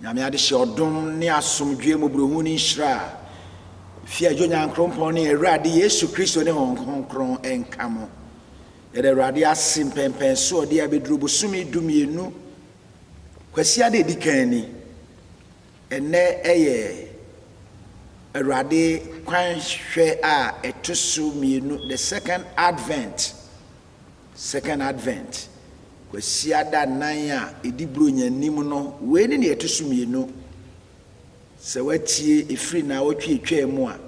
nyame ade hye odom ne asomdwe mu brohu ne nhira fia jonya nkrompon ne Awurade Yesu Kristo ne honkron enkamo yede Awurade asim pempen so de abeduru bosumi dumienu kwasi ade dikan ni ene eye Awurade kwanhwe a etoso mienu the second advent kwasi ada nan a edibro nyanim no we ni etoso mienu se watie efiri na wotwe etwa mu a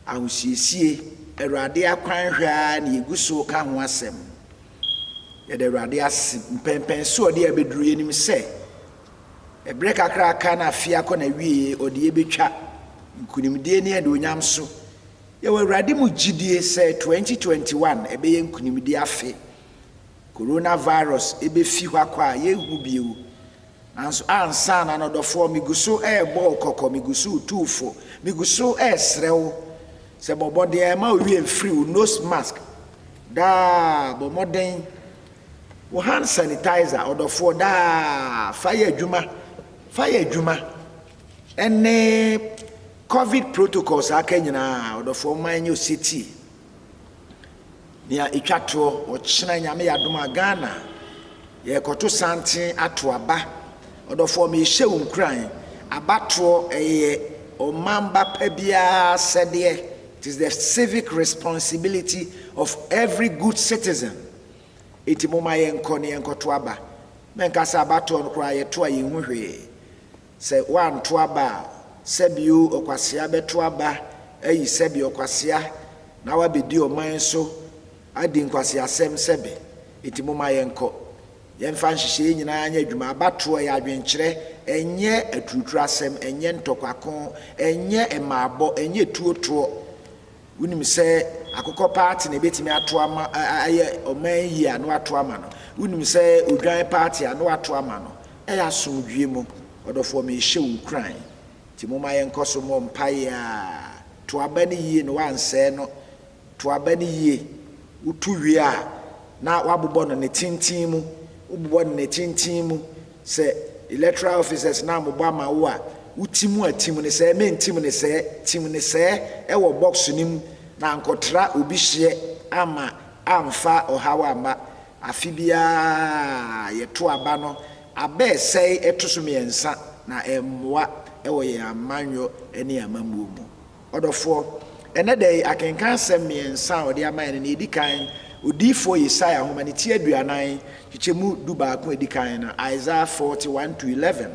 ahosiesie Awurade akwanhwe a na eguso ka ho asem yede Awurade asim pempen so de abeduru yenim se ebre kakra aka na afia kɔ na wie ode ebetwa nkunimdie ne ade onyam so ye Awurade mu gidie se 2021 ebeye nkunimdie afe coronavirus ebefi hɔ akɔ a yehu biewu nanso ansa na nodofo miguso ebo kokɔ miguso tufo miguso esrew se bobode ma owie free nose mask da bomoden wo hand sanitizer odofo da fire adwuma ene covid protocols aka nyina odofo manyo city nia etwato o kyena nyame yadoma Ghana ye koto santen ato aba odofo me hye unkran abato eye o mamba pabia sede. It is the civic responsibility of every good citizen iti moma yenko ne yenkoto aba menka sa abato no kra ye to ayi hwehwe se wan to aba sebio okwasea beto aba ayi sebio okwasea na wabedi o man so adi nkwasea sem sebe iti moma yenko yemfa nhihye nyina anya adwuma abato ya adwenkyere enye atutura asem enye ntokwako enye emabo enye tuotuo unim se akokɔ party na betimi ato ama aye oman yi anu ato ama no unim se odwan party anu ato ama no eya somdwie mu odofo me hye unkran ti moma yenkoso mo mpaya to abani yie no wanse no to abani yie utu wie a na wabobɔ no ne tintin mu ubobɔ no ne tintin mu se electoral officers na mobɔ ama wo a utimu atimu ne se mentimu ne se timu ne se ewo box nim na nkotra obi hye ama amfa ohawa ama afibia yeto aba no abe sei etoso miensa na emwa ewo ye amanyo ene amamuo mu odofo ene dey akenkan sem miensa odi aman ne edikan odifo Yesaya homa ne tie aduanan chichemu duba ko edikan na Isaiah 41:11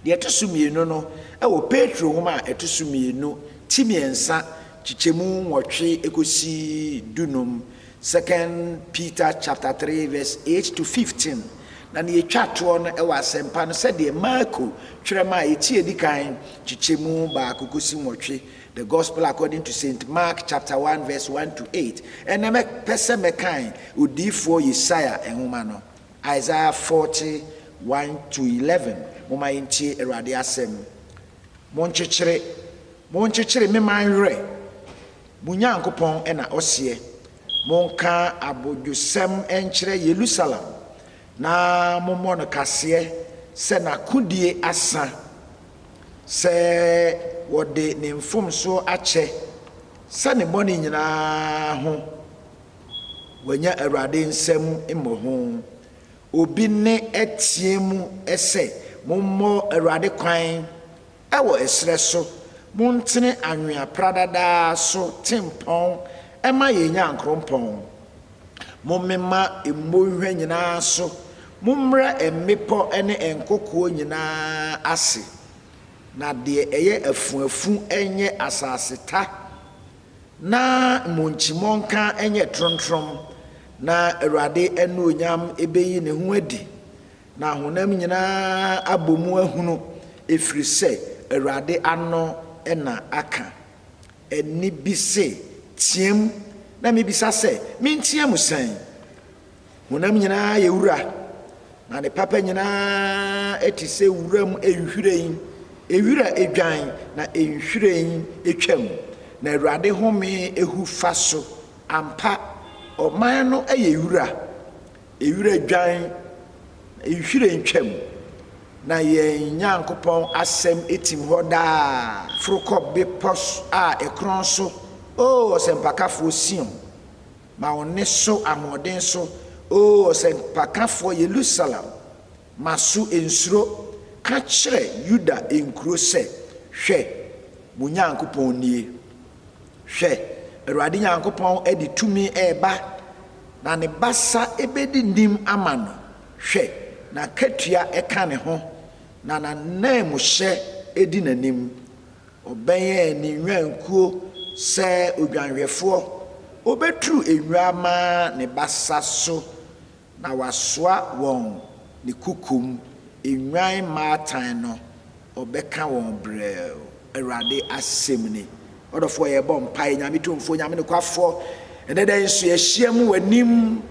de etoso mienu no ewo Petro homa etoso mienu timiensa chichemu nwotwe ekosi dunum 2 Peter chapter 3 verse 8 to 15 na ne etwato no ewa sempa no se de Marko twerema eti edikan chichemu ba kokosi nwotwe the gospel according to St. Mark chapter 1 verse 1 to 8 and me pese mekan odifo Yesaya enhoma no Isaiah 41 to 11 moma yintie Awurade asem monchechire me manhwere munyankopon ena osie monka abodwosem enkyere Jerusalem na mommo no kase se na kudie asa se wode ne mfomso ache se ne bone nyina ho wanya Awurade nsem immoho obi ne etiemu ese mommo Awurade kwan ewo esre so montene anwea pradada so tempon ema yenya nkrompon mommema emmohwe nyina so mommra emmepo ene enkokuo nyina ase na de eye afuafu enye asaseta na monchimonka enye trontrom na Awurade enu onyam ebeyi ne ho adi na honam nyina abomu ahunu efiri se Awurade ano ena aka eni bise tiem na mebisa se mentiem san honam nyina ye wura na ne papa nyina etise wuram ehwirein ewira edwan na ehwirein etwam na Awurade home ehu faso ampa oman no eye wura edwan ehwirein twam na ye Nyankopɔn asɛm etim hɔ daa frokɔ bepɔs a ekron so o sempakafo Sion ma one so ahoden so o sempakafo Jerusalem maso ensuro ka kyerɛ Yuda enkuro sɛ hwɛ mo Nyankopɔn nie hwɛ Awurade Nyankopɔn edi tumi eba na ne basa ebedi ndim ama no hwɛ na katua eka ne ho na nanam hyɛ edi nanim ɔbɛyɛ ne nwankuo sɛ odwanhwɛfoɔ obetru enwa ma ne basa so na wasoa wɔn ne kukum enwan maatan no ɔbɛka wɔn brɛw Awurade asɛm ni ɔdɔfoɔ yɛ bɔ mpae nyame tumfo nyame ne kwafoɔ ɛnɛ dɛ nso yɛhyia mu w'anim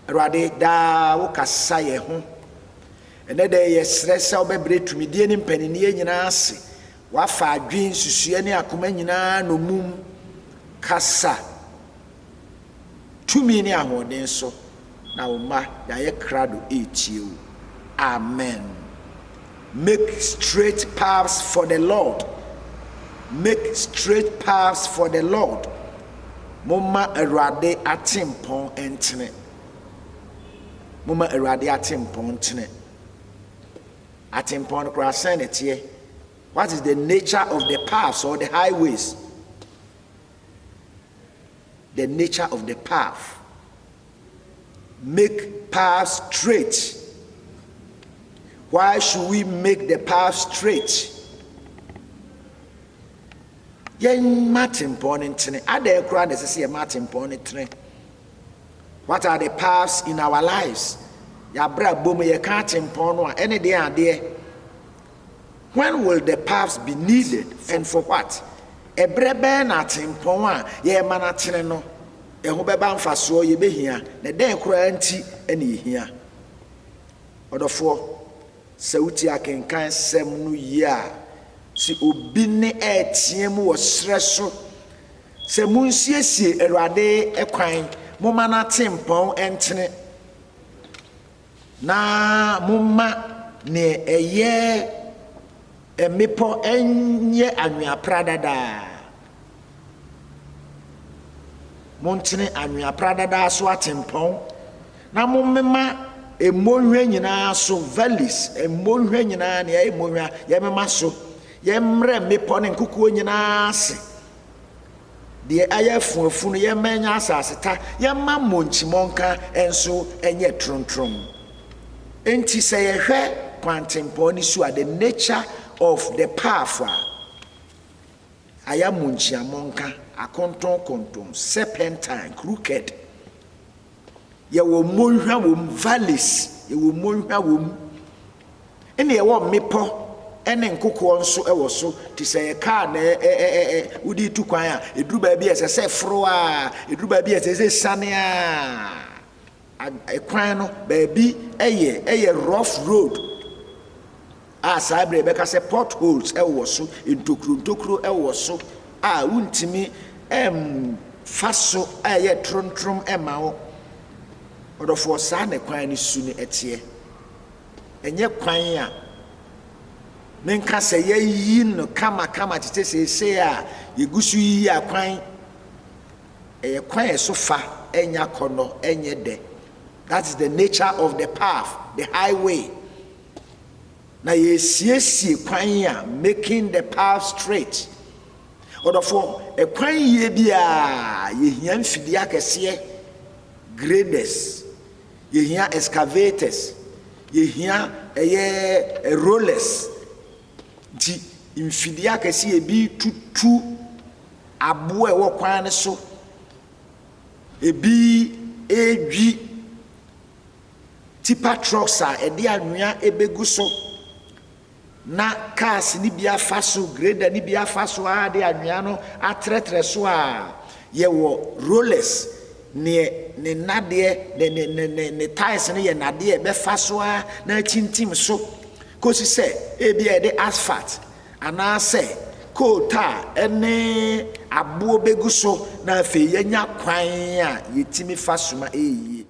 Awurade daa wo kasa yɛ ho ɛnɛ dɛ yɛsrɛ sɛ wobɛbrɛ tumidie ne mpanini nyinaa ase wafa adwen susua ne akoma nyinaa no mum kasa tumi ne ahoɔden so na wo ma yɛayɛ krado etie wo amen. Make straight paths for the Lord. Make straight paths for the Lord. Moma Awurade atempɔn entene. Moma Awurade atempɔn entene. Atempɔn kora sɛn etie. What is the nature of the paths or the highways? The nature of the path. Make paths straight. Why should we make the path straight? Yen Martin Ponentine, are there crowd as I see a Martin Ponentine? What are the paths in our lives? Ya bra boom ye can't impon any day and there. When will the paths be needed and for what? A breben at impon, ye manatine no, a hobeban faso ye be here, the day cranty any here. Or the four. Sauti akenkan sem no ya si obi ne etie mu wo sreso se munsiesie Awurade ekwan moma na tempon entene na moma ne eye emipo enye anwea pradada montene anwea pradada so atempon na momema emonhwe nyina so valleys emonhwe nyina ne emonhwa yemema so yemre mepo ne nkukuo nyina ase de ayafuafu no yemanya asase ta yemma monchimonka enso enye trontrom enti se yehwe kwantempɔ ni so the nature of the path ayamonchiamonka akonton serpentine crooked ye wo monhwa wo valleys ye wo monhwa wo ene ye wo mepo ene nkokɔ nso ewo so ti se car na udi tu kwan a eduru ba bi ese fro a eduru ba bi ese sane a ekwan no ba bi eye rough road a sabre be ka se potholes ewo so ntokro ewo so a untimi faso aye trontrom emawo odofo sa ne kwan ni su ni etie enye kwan a menka se yeyi no kama tete se a yegusu yi akwan kwan eso fa enya kono enye de. That is the nature of the path, the highway. Na yesiesie kwan a making the path straight. Odofo kwan ye bia yehia mfidi akese graders, yehia excavators, yehia rollers. Di mfidi akese bi tutu abo ewo kwan ne so ebi edwi tipa trucks a ede anwea ebegu so na cars ni bia faso grader ni bia faso a de anwea no atretre so a ye wo rollers ne nade ne tires ne ye nade be faso a na tintim so kosi se ebi e de asphalt ana se kota ene abo begu so na afi yenya kwan a yetimi fasoma eyi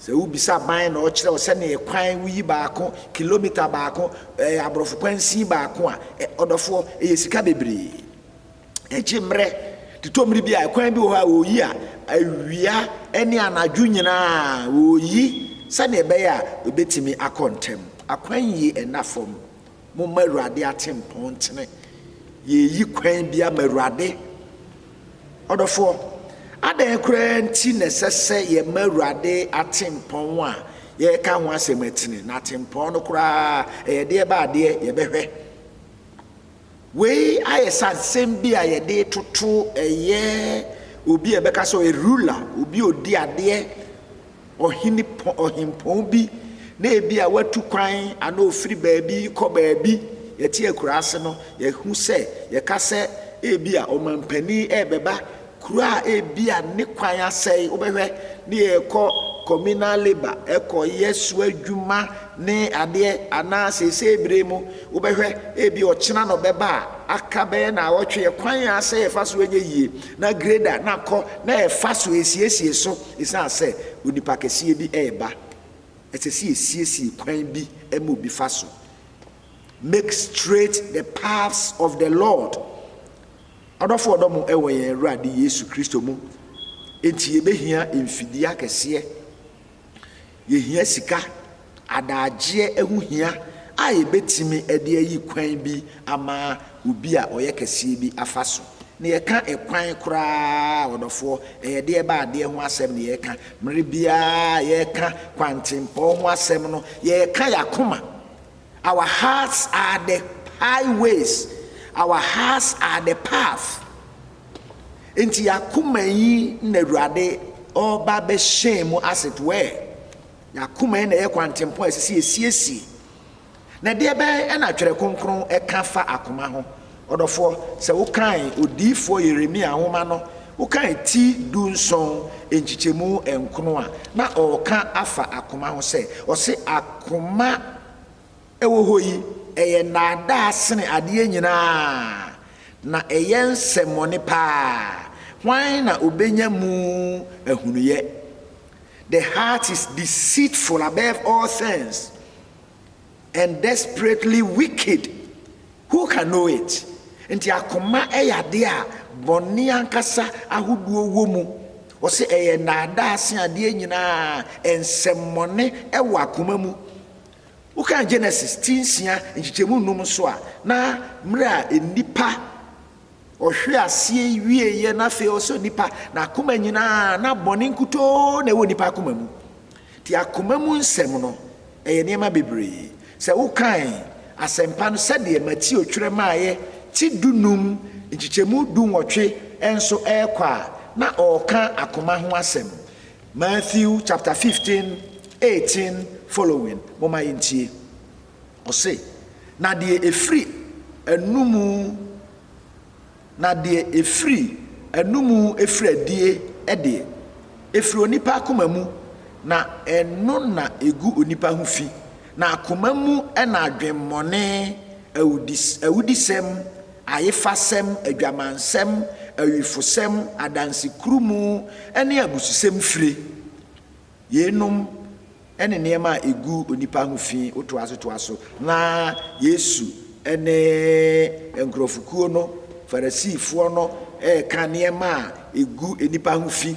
sɛ wobisa ban na ɔkyerɛ wo sɛ ne kwan wuyi baako kilometer baako aborɔfo kwansi baako a ɔdɔfoɔ ɛyɛ sika bebree ɛgye mmerɛ titomri bi a kwan bi wɔ hɔ a wɔyi a awia ɛne anadwo nyinaa wɔyi sɛne ɛbɛyɛ a obɛtumi akɔ ntɛm akwan yi ɛna fam momma Awurade atempɔn ntene yɛyi kwan bi ama Awurade ɔdɔfoɔ adan kura nti na sɛsɛ yɛ ma Awurade atempɔn a yɛka ho asɛm atene na atempɔn no koraa ɛyɛ deɛ ba adeɛ yɛbɛhwɛ wei ayɛ sansɛm bi a yɛde toto ɛyɛ obi a bɛka sɛ ɔyɛ ruler obi odi adeɛ ɔhimpɔn bi na ebi a watu kwan ana ofiri baabi kɔ baabi yɛte akuraase no yɛhu sɛ yɛka sɛ ebi a ɔmampani ɛbɛba kura ebi a ne kwan asɛe wobɛhwɛ ne yɛkɔ communal labor ɛkɔ yesu adwuma ne adeɛ ana sese ebire mu wobɛhwɛ ebi ɔkyena no bɛba a aka bɛyɛ na wɔtwe kwan asɛe ɛfa so enye yie na grader na kɔ na ɛfa so esiesie so ɛsan sɛ onipa kɛseɛ bi ɛɛba ɛsɛ sɛ esiesie kwan bi ɛma obi fa so make straight the paths of the Lord adɔfo ɔdɔmo ɛwɔ yɛn Awurade Yesu Kristo mu enti yɛbɛhia mfidie akɛseɛ yɛhia sika adagyeɛ ɛho hia a yɛbɛtumi ɛde ayi kwan bi ama obi a ɔyɛ kɛseɛ bi afa so na yɛka ɛkwan koraa ɔdɔfoɔ ɛyɛ deɛ ba adeɛ ho asɛm na yɛka mmere biara yɛka kwantempɔn ho asɛm no yɛka yakoma our hearts are the highways our hearts are the path enti yakoma yi na Awurade ɔba bɛhyɛn mu as it were yakoma yi na yɛ kwantempɔn ɛsisi esiesie na deɛ bɛn ɛna twerɛ kronkron ɛka fa akoma ho ɔdɔfoɔ sɛ wokan odiifoɔ Yeremia nhoma no wokan ti du nson nkyikyɛmu nkono a na ɔka afa akoma ho sɛ ɔse akoma ɛwɔ hɔ yi ɛyɛ naadaa sene adeɛ nyinaa na ɛyɛ nsɛmmɔne paa hwan na obenya mu ahunuyɛ the heart is deceitful above all things and desperately wicked who can know it nti akoma ɛyɛ adeɛ a bɔne ankasa ahodoɔ wɔ mu ɔse ɛyɛ naadaa sene adeɛ nyinaa nsɛmmɔne ɛwɔ akoma mu wokan Genesis 10 nkyikyɛmu num so a na mmerɛ a nipa ɔhwɛ aseɛ wieyɛ na afei ɔsɛ nipa na akoma nyinaa na bɔne nkutoo na ɛwɔ nipa akoma mu ti akoma mu nsɛm no ɛyɛ nneɛma bebree sɛ wokan asɛmpa no sɛdeɛ mati otwerɛ maayɛ ti dunum nkyikyɛmu du nwɔtwe ɛnso ɛɛkɔ a na ɔɔka akoma ho asɛm Matthew chapter 15:18 following moma yintie ɔse na deɛ efiri anumu efiri adie efiri onipa akoma mu na ɛno na egu onipa ho fi na akoma mu ɛna adwemmɔne awudisɛm ayefasɛm adwamansɛm awifosɛm adansekrumu ɛne abususɛm fire yenom ɛne nneɛma a egu onipa ho fi otoa so na Yesu ɛne nkurɔfokuo no Farisifoɔ no ɛka nneɛma a egu enipa ho fi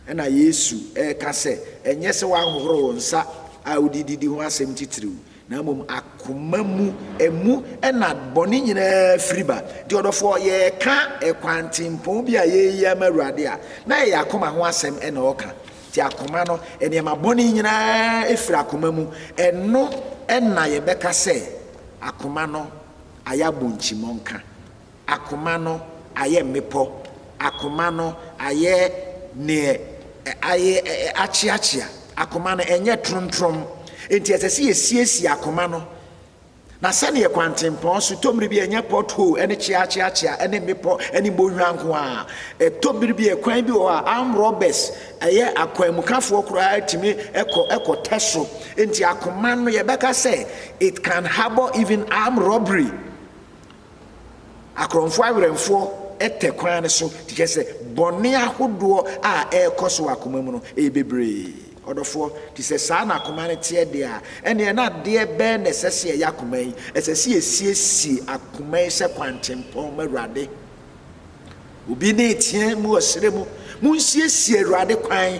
ɛna Yesu ɛka sɛ ɛnyɛ sɛ wahohoro wo nsa a wodidi ho asɛm titiriw na mmom akoma mu emu ɛna bɔne nyinaa firi ba de ɔdɔfoɔ yɛka ɛkwantempɔn bi a yɛyi ama Awurade a na yɛ akoma ho asɛm ɛna ɔka ti akoma no nneɛma bɔne nyinaa efiri akoma mu ɛno ɛna yɛbɛka sɛ akoma no ayɛ abonkyimɔnka akoma no ayɛ mmepɔ akoma no ayɛ ne ayɛ akyeakyea akoma no ɛnyɛ trontrom enti ɛsɛ sɛ yɛsiesie akoma no na sɛneɛ kwantempɔn so tɔmmere bi ɛnyɛ pothole ɛne kyeakyeakyea ɛne mmepɔ ɛne mmɔnhwa nko a tɔmmere bi ɛkwan bi wɔ a armed robbers ɛyɛ akwanmukafoɔ koraa tumi ɛkɔ tɛ so enti akoma no yɛbɛka sɛ it can harbor even armed robbery akorɔmfoɔ awerɛmfoɔ ɛtɛ kwan no so te kyɛ sɛ bɔne ahodoɔ a ɛrekɔ so akoma mu no ɛyɛ bebree ɔdɔfoɔ ti sɛ saa na akoma no teɛ deɛ a ɛneɛ na adeɛ bɛn na ɛsɛ sɛ ɛyɛ akoma yi ɛsɛ sɛ yɛsiesie akoma yi sɛ kwantempɔn ma Awurade obi ne etie mu ɔsrɛ mu monsiesie Awurade kwan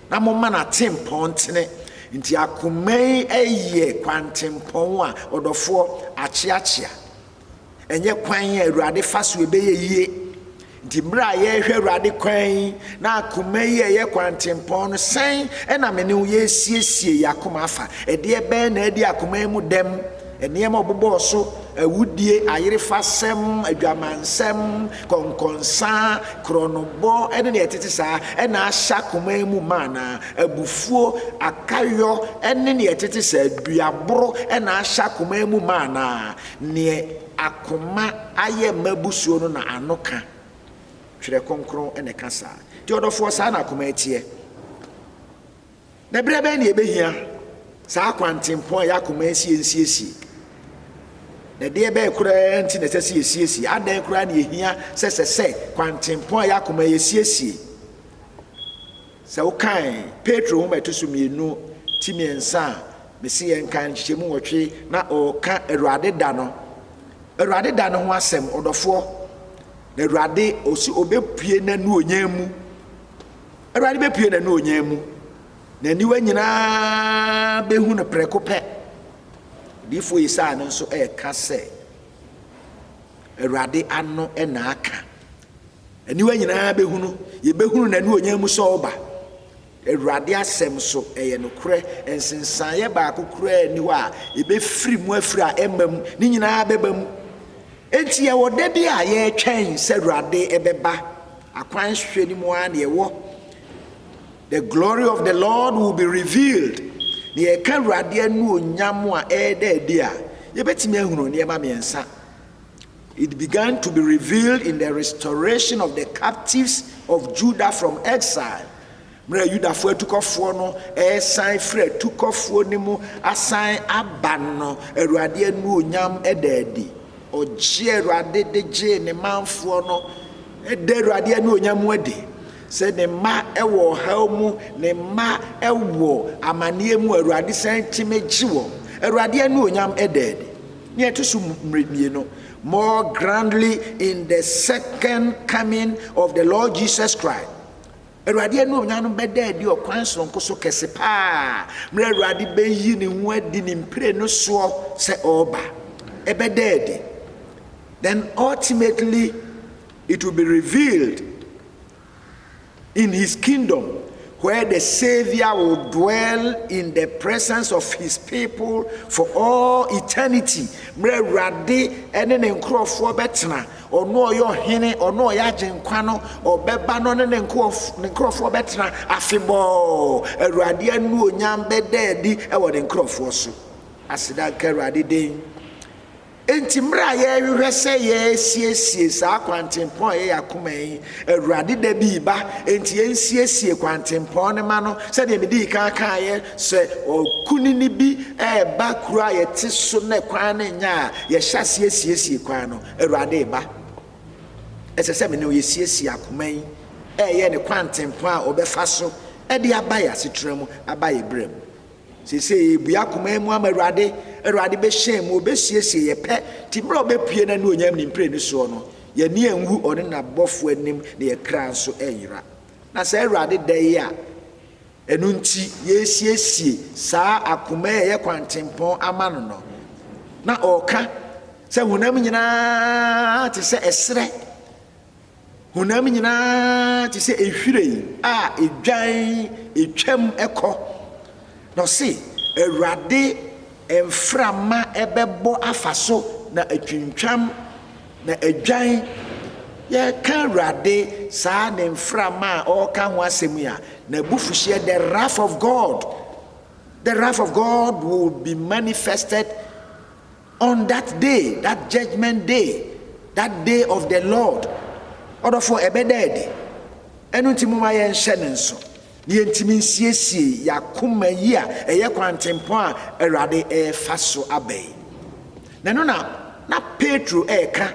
na momma na tempɔn tene nti akoma yi ɛyɛ kwantempɔn a ɔdɔfoɔ akyeakyea ɛnyɛ kwan a Awurade fa so ɛbɛyɛ yie nti mmerɛ a yɛhwɛ Awurade kwan na akoma yi ɛyɛ kwantempɔn no sɛn ɛna me ne wo yɛsiesie yɛ akoma afa ɛdeɛ bɛn na ɛdi akoma yi mu dɛm ɛnneɛma ɔbobɔɔ so awudie ayerefasɛm adwamansɛm kɔnkɔnsa korɔnobɔ ɛne ne ɛtete saa ɛna ahyɛ akoma yi mu maana abufuo akayɔ ɛne ne ɛtete saa duaboro ɛna ahyɛ akoma yi mu maana neɛ akoma ayɛ mabusuo no na ano ka twerɛ kronkron ɛne ka saa nti ɔdɔfoɔ saa na akoma ɛteɛ na berɛ bɛn ne ɛbɛhia saa kwantempɔn a yɛ akoma nsiesie na deɛ bɛyɛ koraa nti na ɛsɛ sɛ yɛsiesie adan koraa ne yɛhia sɛ kwantempɔn a yɛ akoma yɛsiesie sɛ wokan Petro homa ɛto so 2 ti 3 a mesi yɛnka nhyehyɛmu 8 na ɔka Awurade da no ho asɛm ɔdɔfoɔ na Awurade osi obɛpue n'anu onyam mu Awurade bɛpue n'anu onyam mu na niwa nyinaa bɛhu no prɛko pɛ difo Yesaya no nso ɛka sɛ Awurade ano ɛna aka niwa nyinaa bɛhu no yɛbɛhu n'anu onyam mu sɛ ɔba Awurade asɛm so ɛyɛ nokorɛ nsensaeɛ baako koraa ni hɔ a yɛbɛfiri mu afiri a ɛma mu ne nyinaa bɛba mu enti yɛwɔ da bi a yɛtwɛn sɛ Awurade ɛbɛba akwan hwehwɛ ni mu a na yɛwɔ the glory of the Lord will be revealed ne yɛka Awurade anu onyam a ɛda adi a yɛbɛtumi ahunu nneɛma mmiɛnsa it began to be revealed in the restoration of the captives of Judah from exile mmerɛ Yudafoɔ atukɔfoɔ no ɛsan firi atukɔfoɔ ne mu asan aba no Awurade anu onyam ɛda adi ɔgye Awurade de gye ne manfoɔ no ɛda Awurade anu onyam adi sɛ ne mma ɛwɔ ɔhaw mu ne mma ɛwɔ amanneɛ mu Awurade san time gye wɔn Awurade anu onyam ɛda adi ne ɛto so mmienu more grandly in the second coming of the Lord Jesus Christ Awurade anu onyam no bɛda adi ɔkwan sonko so kɛse paa mmerɛ Awurade bɛyi ne ho adi ne mpire no soɔ sɛ ɔba ɛbɛda adi then ultimately it will be revealed in his kingdom where the Savior will dwell in the presence of his people for all eternity mmerɛ Awurade ɛne ne nkurɔfoɔ bɛtena ɔno ɔyɛ ɔhene ɔno ɔyɛ agyenkwa no ɔbɛba no ne nkurɔfoɔ bɛtena afebɔɔ Awurade anu onyam bɛda adi ɛwɔ ne nkurɔfoɔ so aseda nka Awurade den enti mmerɛ a yɛhwehwɛ sɛ yɛsiesie saa kwantempɔn a yɛyɛ akoma yi Awurade da bi ba enti yɛnsiesie kwantempɔn no ma no sɛdeɛ mede kaakaeɛ sɛ ɔkunini bi ɛɛba kuro a yɛte so ne kwan no nya a yɛhyɛ siesie kwan no Awurade ba ɛsɛ sɛ mene yɛsiesie akoma yi ɛyɛ ne kwantempɔn a ɔbɛfa so ɛde aba yɛ asetena mu aba yɛ berɛ mu sese ebua akoma mu ama Awurade bɛhyɛn mu obɛsiesie yɛpɛ ti mmerɛ ɔbɛpue na ne onyam ne mpire ne soɔ no yɛni anwu ɔne n'abɔfo anim na yɛkra nso ɛnyera na sɛ Awurade da yi a ɛno nti yɛsiesie saa akoma yɛ kwantempɔn ama no no na ɔka sɛ honam nyinaa te sɛ ɛserɛ honam nyinaa te sɛ ehwire a edwan etwam ɛkɔ no see Awurade emframa ebɛbɔ afa so na atwintwam na adwan yɛka Awurade saa ne mframa a ɔka ho asɛm ya na bufuhye the wrath of God will be manifested on that day, that judgment day, that day of the Lord ɔdɔfo ɛbɛda adi ɛno nti moma yɛnhyɛ ne nso yɛntimi nsiesie yakoma yi a ɛyɛ kwantempɔn a Awurade ɛfa so abɛn na no na Petro ɛka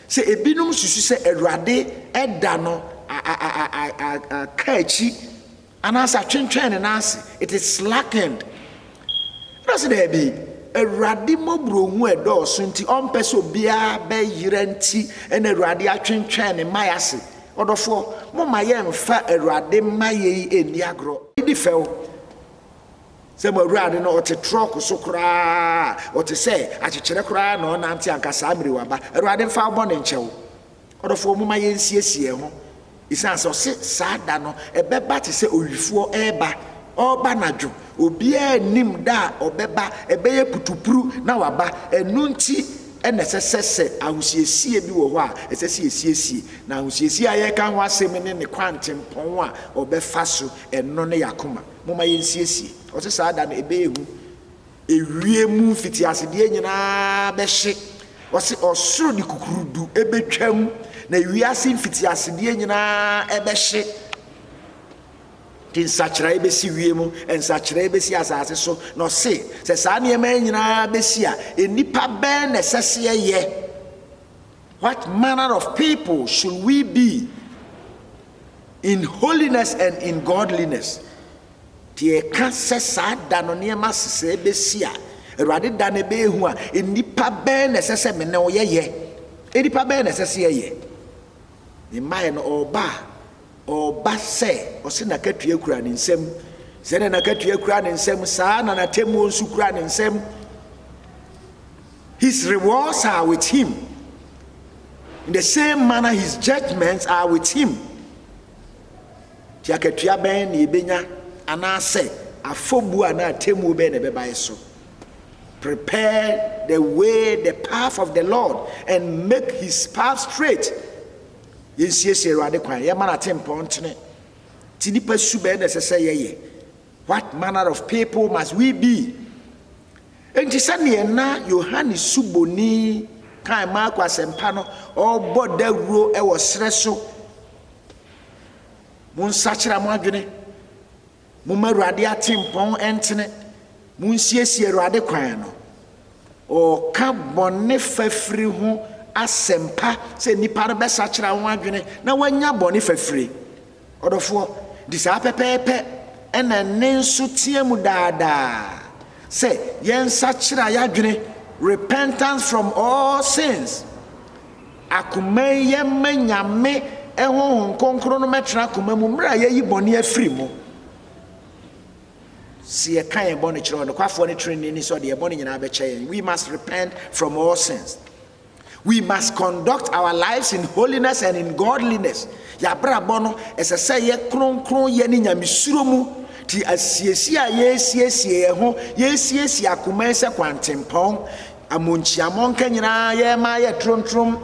sɛ ebinom susu sɛ Awurade ɛda no ka akyi anaasɛ atwentwɛn ne nanse, it is slackened. Ɛnasɛ daabi Awurade mmɔborɔ hu ɛdɔɔso nti ɔmpɛ sɛ obiara bɛyera nti ɛna Awurade atwentwɛn ne mma ase. Ɔdɔfoɔ momma yɛmfa Awurade mma yɛyi ɛnni agorɔ. Ɛdi fɛw sɛ mo Awurade no ɔte trɔk so koraa ɔte sɛ akyekyerɛ koraa na ɔnante anka saa mmere waba. Awurade mfa bɔ ne nkyɛw. Ɔdɔfoɔ momma yɛnsiesie ho. Ɛsiane sɛ ɔse saa da no ɛbɛba te sɛ owifoɔ ɛreba ɔba nadwo obiara nim da ɔbɛba ɛbɛyɛ putupuru na waba ɛnu nti ɛna sɛ ahosiesie bi wɔ hɔ a ɛsɛ sɛ yɛsiesie na ahosiesie a yɛka ho asɛm ne kwantempɔn a ɔbɛfa so ɛno ne yakoma momma yɛnsiesie. Ɔse saa da no ɛbɛyɛ hu ewie mu mfitiasedeɛ nyinaa bɛhye. Ɔse ɔsoro de kukurudu ɛbɛtwam na wiase mfitiasedeɛ nyinaa ɛbɛhye. Nsakyerɛ bɛsi wie mu nsakyerɛ bɛsi asase so na ɔse sɛ saa nneɛma nyinaa bɛsi a enipa bɛn na ɛsɛ sɛ yɛyɛ. What manner of people should we be in holiness and in godliness? Tie ka sɛ saa da no nneɛma sesɛ bɛsi a Awurade da no bɛɛhu a enipa bɛn na ɛsɛ sɛ me ne wo yɛyɛ. Enipa bɛn na ɛsɛ sɛ yɛyɛ. Ne mmaeɛ no ɔba sɛ ɔse nakatua kura ne nsam sɛ ne nakatua kura ne nsam saa na natemmuo nso kura ne nsam. His rewards are with him. In the same manner his judgments are with him. Ti akatua bɛn na ebenya anaasɛ afɔbu a na atemmuo bɛn na ɛbɛbae so. Prepare the way, the path of the Lord, and make his path straight. Yɛnsiesie Awurade kwan yɛma no atempɔn ntene ti nipa su bɛɛ na ɛsɛ sɛ yɛyɛ. What manner of people must we be? Enti sɛneɛ na Yohane Suboni kan Marko asɛmpa no ɔbɔ dawuro ɛwɔ serɛ so. Monsakyera mo adwene momma Awurade atempɔn ɛntene monsiesie Awurade kwan no. Ɔka bɔne fafiri ho asempa sɛ nipa no bɛsakyera ho adwene na wanya bɔne fafiri. Ɔdɔfoɔ di saa pɛpɛɛpɛ ɛna ne nso tie mu daadaa sɛ yɛnsakyera yɛadwene, repentance from all sins. Akoma yɛma Nyame ɛho nkonkron no mɛtena akoma mu mmerɛ a yɛyi bɔne afiri mu. Si yɛka yɛn bɔne kyerɛ ɔnokwafoɔ ne trenni ni sɛ ɔde yɛn bɔne nyinaa bɛkyɛ yɛn. We must repent from all sins. We must conduct our lives in holiness and in godliness. Yabrabɔ no ɛsɛ sɛ yɛ kronkron yɛ ne Nyamesuro mu ti asiesie a yɛsiesie yɛn ho yɛsiesie akoma sɛ kwantempɔn amonchiamɔ nka nyinaa yɛma yɛ trontrom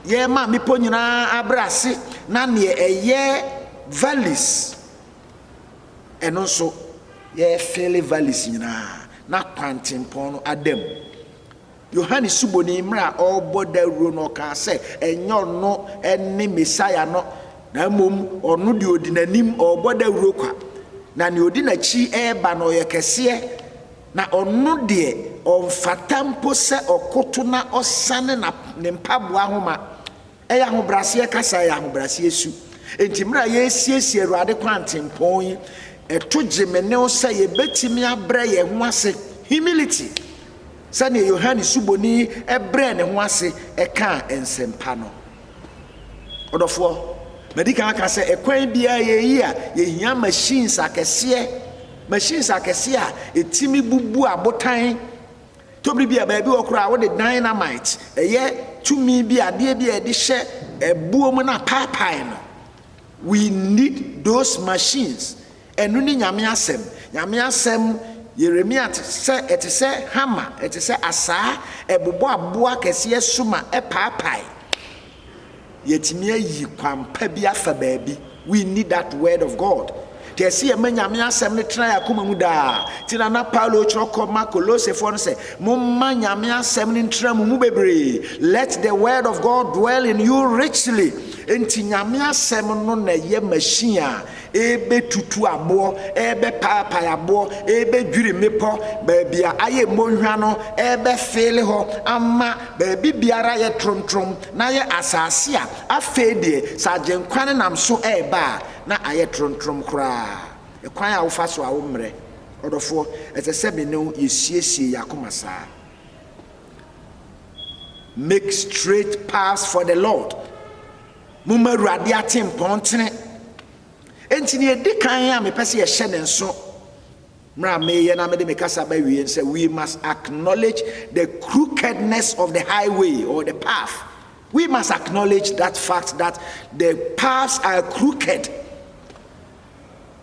yɛma mipo nyinaa abrase na ne ɛyɛ valleys ɛno nso yɛfele valleys nyinaa na kwantempɔn no adam. Yohane Suboni mra ɔbɔ dawuro no ɔka sɛ ɛnyɛ ɔno ɛne Messiah no na mmom ɔno de odi n'anim ɔbɔ dawuro kwa na ne odi n'akyi ɛɛba no ɔyɛ kɛseɛ na ɔno deɛ ɔmfata mpo sɛ ɔkoto na ɔsane na ne mpaboa homa ɛyɛ ahobraseɛ kasa ɛyɛ ahobraseɛ su. Enti mra yɛsiesie Awurade kwantempɔn yi ɛto gyemenew sɛ yɛbɛtumi abrɛ yɛn ho ase humility. Sani Yohane Suboni ɛbrɛ ne ho ase ɛka nsɛmpa no. Ɔdɔfoɔ medika aka sɛ ɛkwan bia yɛyi a yɛhia machines akɛseɛ a ɛtimi bubu abotan tobri bia baabi wɔ koraa wode dynamite ɛyɛ tumi bi adeɛ bi a ɛde hyɛ ɛbuo mu na paapae no. We need those machines. Ɛno ne Nyame asɛm Yeremia ɛte sɛ hammer, ɛte sɛ asaa ɛbobɔ aboa kɛseɛ soma ɛpaapae. Yɛtumi ayi kwampa bi afa baabi. We need that word of God. Tɛsi yɛma Nyame asɛm ne tena yakoma mu daa. Tina na Paulo kyerɛ kɔma Kolosefoɔ no sɛ momma Nyame asɛm ne ntena mu bebree. Let the word of God dwell in you richly. Enti Nyame asɛm no na yɛ machine a ebe tutu aboɔ ebe paapae aboɔ ebe dwiri mepɔ baabi a ayɛ monhwa no ebe fele hɔ ama baabi biara yɛ trontrom na yɛ asase a afei deɛ sɛ agyenkwa ne nam so ɛɛba a na ayɛ trontrom koraa. e kwan a wo fa so a wo mre odofo ete se me no yesiesie yakoma saa. Make straight paths for the Lord. Muma Awurade atempontene. Enti ne edi kan a me pese ye hye ne nso. Mra me ye na me de me kasa ba wie say we must acknowledge the crookedness of the highway or the path. We must acknowledge that fact that the paths are crooked.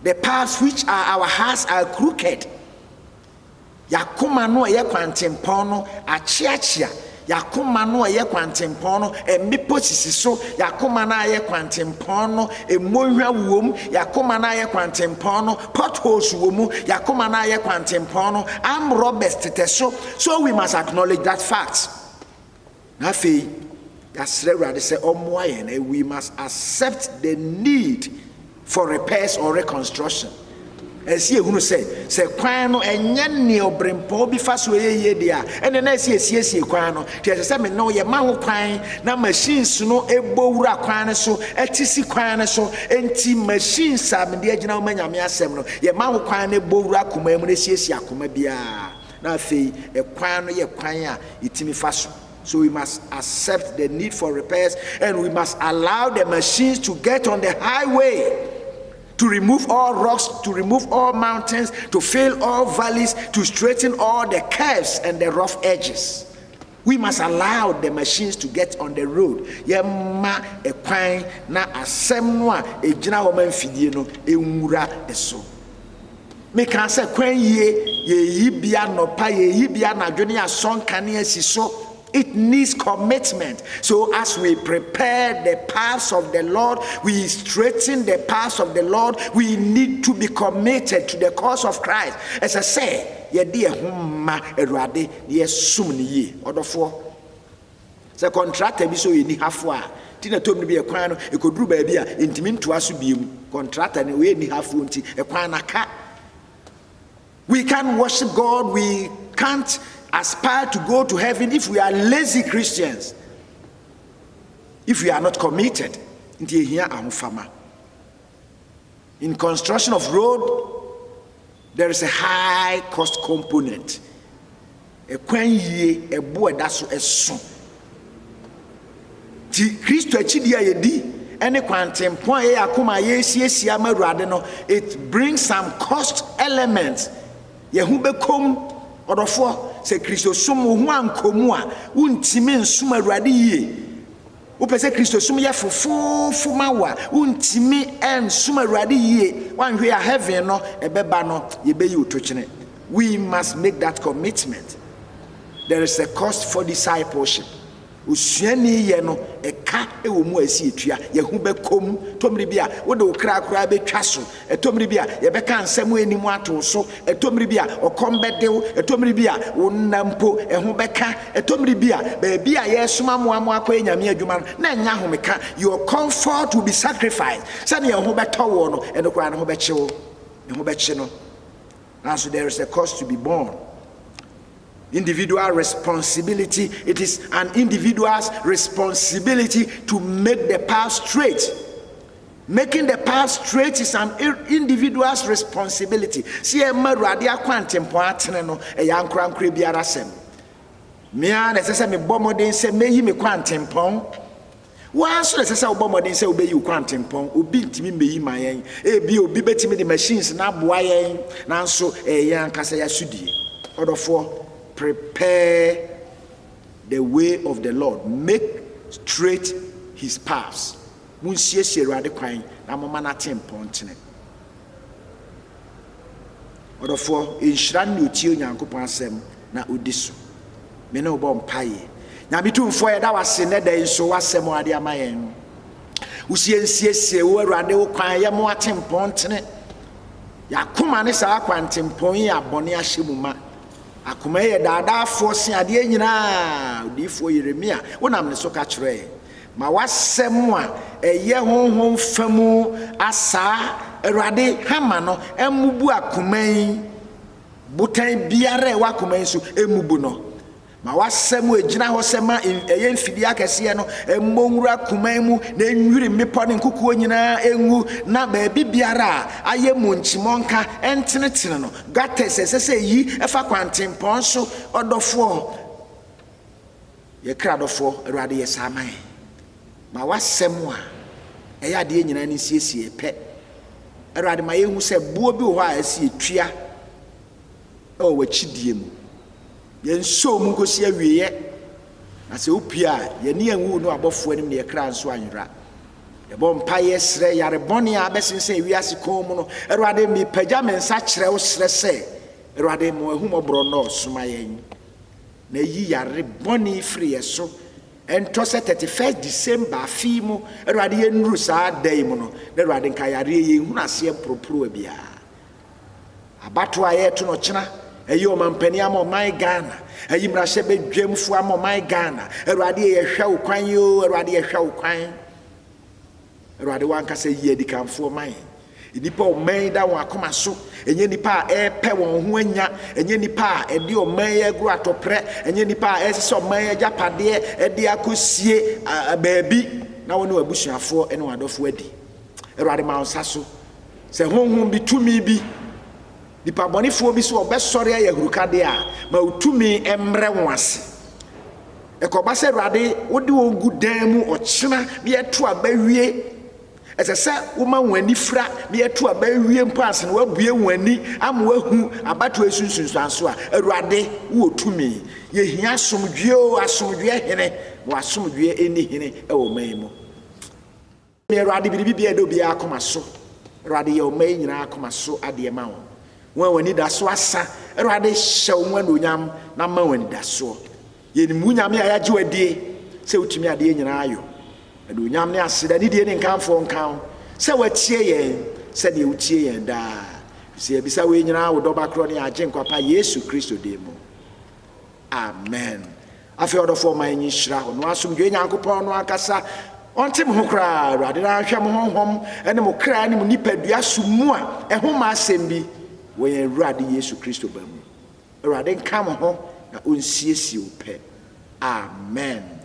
The paths which are our hearts are crooked. Yakoma no ye kwantempon no achiachia. Yakoma no ye kwantempon no emipo sisiso. Yakoma na ye kwantempon no emonhwa wom. Yakoma na ye kwantempon no potholes wom. Yakoma na ye kwantempon no am robbers teteso. So we must acknowledge that fact. Na fe yasre Awurade say omoaye, we must accept the need for repairs or reconstruction. As ye who say kwan no enye ne obrempo bi fa so ye dia ene na sie kwan no tie se me no ye ma ho kwan na machines no ebowura kwan so etisi kwan so enti machines am de agina wo manyame asem no ye ma ho kwan na ebowura akoma mu na sie akoma bia na afei e kwan no ye kwan a itimi fa so. So we must accept the need for repairs, and we must allow the machines to get on the highway, to remove all rocks, to remove all mountains, to fill all valleys, to straighten all the curves and the rough edges. We must allow the machines to get on the road. Yema ekwan na asem no a ejina wo manfidie no enwura eso. Me kan say kwan ye yibia no pa ye yibia na dwene asonka ne asiso. It needs commitment. So as we prepare the paths of the Lord, we straighten the paths of the Lord, we need to be committed to the cause of Christ. As I say, ye dear humma Awurade ye sum ni ye. Odofo. Se contractor bi so ye ni hafo a. Ti na tom ni bi e kwan no e koduru ba bi a intimi ntoa so biem. Contractor ne we ni hafo nti e kwan na ka. We can't worship God, we can't aspire to go to heaven if we are lazy Christians, if we are not committed. In construction of road, there is a high cost component. It brings some cost elements. Odofo se Kristo sum ho ankomu a untimi nsum Awurade yie. Wo pese Kristo sum ye fofofu mawa untimi ensum Awurade yie. Wanhwe a heaven no ebeba no yebeyi otochene. We must make that commitment. There is a cost for discipleship. Usuani ye no eka ewo mu asi etua ye hu bekom tomri bia wo de okra kra betwa so etomri bia ye beka nsem enimu ato so etomri bia okombedew etomri bia wonnampo ehu beka etomri bia ba bia ye soma moamo akwa nyame adwuma na nya homeka. Your comfort will be sacrificed. Sane ye hu beto wo no eno kwa no beche wo ehu beche no. And so there is a cost to be borne. Individual responsibility. It is an individual's responsibility to make the path straight. Making the path straight is an individual's responsibility. See a Awurade akwantempo atene no e yankran biara sem. Me an ese me bomoden se meyi me kwantempo. Wa so ese se bomoden se obeyi kwantempo. Obi ntimi meyi mayen. E bi obi betimi the machines na boa yen. Nanso e yankasa ya sudie. Odofo, prepare the way of the Lord. Make straight his paths. Munsiesie Awurade kwan na mama na tempontene. Odofo enhyira ne otie Onyankopɔn asɛm na odiso. Me ne obo mpaye. Nyame tumfo ye da wase ne da nso wasɛm ade amayen. Usiensiesie wo Awurade wo kwan ye mo atempontene. Yakoma ne sa kwantempon yi abone ahyemuma. Akoma ye dada force ade nyina odifo Yeremia wonam ne so ka kyerɛ ma wasɛm a ɛyɛ honhom famu asa Awurade hama no emubu akoma yi botan biara e wakoma yi so emubu no ma wasɛm egyina hɔ sɛ ma ɛyɛ mfidi akɛseɛ no mmɔnwura kuman mu na enwiri mmepɔ ne nkukuo nyinaa engu na baabi biara a ayɛ mu nkyimɔnka ɛntenetene no gutters ɛsɛ sɛ yi ɛfa kwantempɔn so ɔdɔfoɔ yɛkra dɔfoɔ Awurade yɛ saa man ma wasɛm a ɛyɛ adeɛ nyinaa ne siesie pɛ Awurade ma yɛhu sɛ buo bi wɔ hɔ a ɛsi etua ɛwɔ w'akyidie mu yɛnso mu nkosi awieɛ na sɛ wopie a yɛne anwu no abɔfoɔ anim ne yɛkra nso anwera yɛbɔ mpa yɛsrɛ yarebɔne a bɛsensɛn wiase kɔn mu no Awurade mepagya me nsa kyerɛ wo srɛ sɛ Awurade ma ahumɔborɔ no ɔsoma yɛn na yi yarebɔne firi yɛ so ɛntɔ sɛ 31 December afi mu Awurade yɛnnuru saa da yi mu no na Awurade nka yareɛ yɛnhunu aseɛ mporoporowa biara abato a yɛto no kyena ɛyɛ ɔmampani ama ɔman Ghana ɛyi mmarahyɛ badwamfo ama ɔman Ghana Awurade yɛhwɛ wo kwan yoo Awurade yɛhwɛ wo kwan Awurade wankasa yi adikanfoɔ man nipa ɔman da wɔn akoma so ɛnyɛ nipa a ɛpɛ wɔn ho anya ɛnyɛ nipa a ɛde ɔman yɛ agoro atɔprɛ ɛnyɛ nipa a ɛsɛ sɛ ɔman yɛ agyapadeɛ ɛde akɔsie baabi na wɔne abusuafoɔ ɛne wɔn adɔfoɔ adi Awurade ma nsa so sɛ honhom bi tumi bi nipa bɔnefoɔ bi so ɔbɛsɔre ayɛ hurukadeɛ a ma utumi emrɛ wɔn ase ɛkɔba sɛ Awurade wode wɔn gu dan mu ɔkyena bi ɛto abawie ɛsɛ sɛ woma wɔn ani fra bi ɛto abawie mpo ase na wabue wɔn ani ama wahu abato esunsunsuanso a Awurade wo tumi yɛhia asomdwie o asomdwie hene wɔ asomdwie ɛni hene ɛwɔ man mu Awurade biribi bi ɛdo bi akoma so Awurade yɛ ɔman nyinaa akoma so adeɛ ma wɔn wɔn wani da so asa Awurade hyɛ wɔn anuonyam na ma wɔn da so yɛnim nyame a yɛagye wadie sɛ wotumi adeɛ nyinaa ayɔ anuonyam ne aseda ne die ne nkamfo nkan sɛ watie yɛn sɛ deɛ wotie yɛn daa sɛ yɛbisa wei nyinaa wo dɔba korɔ ne agye nkwapa Yesu Kristo de mu amen afei ɔdɔfoɔ ma yɛn hyira ɔno asomdwe Nyankopɔn no akasa ɔnte mo ho koraa Awurade na ahwɛ mo honhom ɛne mo kra ne mo nipadua so mu a ɛho ma asɛm bi wɔyɛ Awurade Yesu Kristo ba mu Awurade nka mo ho na ɔnsiesie wo pɛ amen